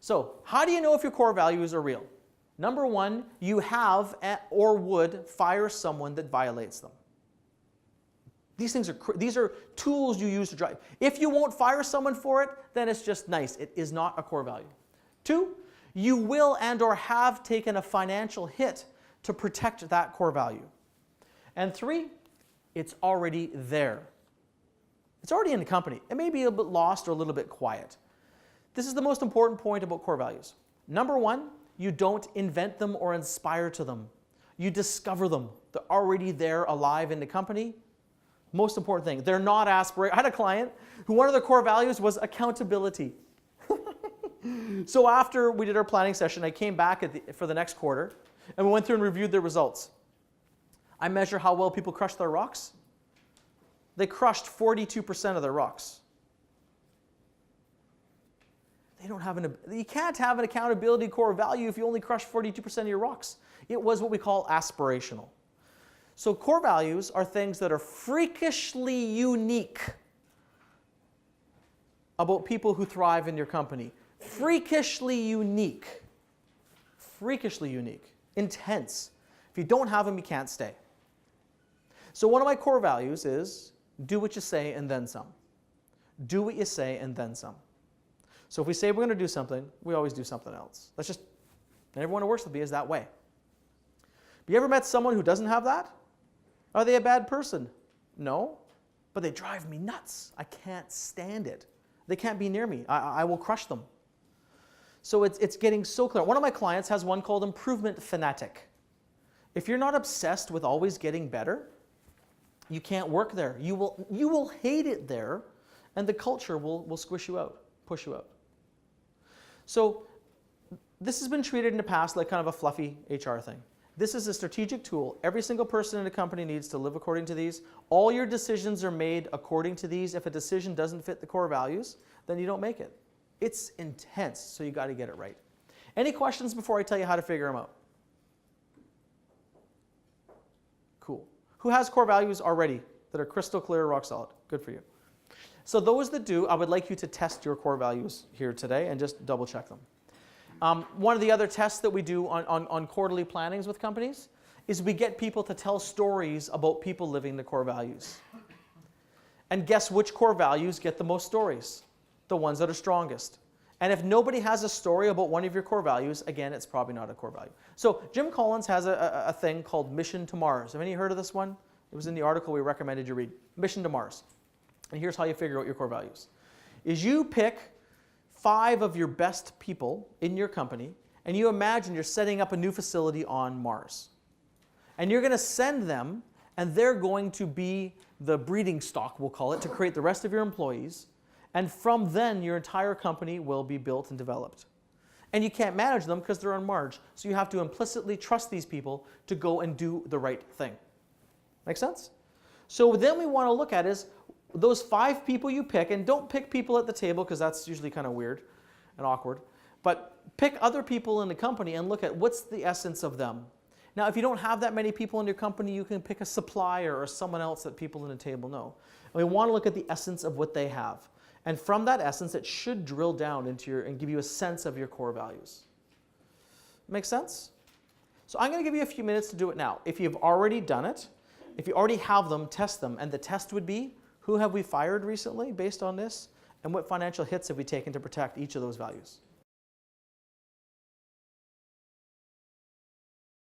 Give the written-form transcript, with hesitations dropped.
So how do you know if your core values are real? Number one, you have or would fire someone that violates them. These are tools you use to drive. If you won't fire someone for it, then it's just nice. It is not a core value. Two, you will and or have taken a financial hit to protect that core value. And three, it's already there. It's already in the company. It may be a bit lost or a little bit quiet. This is the most important point about core values. Number one, you don't invent them or inspire to them. You discover them. They're already there, alive in the company. Most important thing, they're not aspirational. I had a client who one of their core values was accountability. So after we did our planning session, I came back for the next quarter, and we went through and reviewed their results. I measure how well people crush their rocks. They crushed 42% of their rocks. You can't have an accountability core value if you only crush 42% of your rocks. It was what we call aspirational. So core values are things that are freakishly unique about people who thrive in your company. Freakishly unique. Freakishly unique. Intense. If you don't have them, you can't stay. So one of my core values is do what you say and then some. Do what you say and then some. So if we say we're going to do something, we always do something else. And everyone who works with me is that way. Have you ever met someone who doesn't have that? Are they a bad person? No, but they drive me nuts. I can't stand it. They can't be near me. I will crush them. So it's getting so clear. One of my clients has one called improvement fanatic. If you're not obsessed with always getting better, you can't work there. You will hate it there, and the culture will squish you out, push you out. So this has been treated in the past like kind of a fluffy HR thing. This is a strategic tool. Every single person in a company needs to live according to these. All your decisions are made according to these. If a decision doesn't fit the core values, then you don't make it. It's intense, so you got to get it right. Any questions before I tell you how to figure them out? Cool. Who has core values already that are crystal clear, rock solid? Good for you. So those that do, I would like you to test your core values here today and just double check them. One of the other tests that we do on quarterly plannings with companies is we get people to tell stories about people living the core values. And guess which core values get the most stories? The ones that are strongest. And if nobody has a story about one of your core values, again, it's probably not a core value. So Jim Collins has a thing called Mission to Mars. Have any heard of this one? It was in the article we recommended you read. Mission to Mars. And here's how you figure out your core values. Is you pick 5 of your best people in your company, and you imagine you're setting up a new facility on Mars. And you're going to send them, and they're going to be the breeding stock, we'll call it, to create the rest of your employees. And from then, your entire company will be built and developed. And you can't manage them because they're on Mars. So you have to implicitly trust these people to go and do the right thing. Make sense? So then we want to look at is those 5 people you pick, and don't pick people at the table because that's usually kind of weird and awkward, but pick other people in the company and look at what's the essence of them. Now, if you don't have that many people in your company, you can pick a supplier or someone else that people in the table know. And we want to look at the essence of what they have. And from that essence, it should drill down into and give you a sense of your core values. Make sense? So I'm going to give you a few minutes to do it now. If you've already done it, if you already have them, test them. And the test would be, who have we fired recently based on this? And what financial hits have we taken to protect each of those values?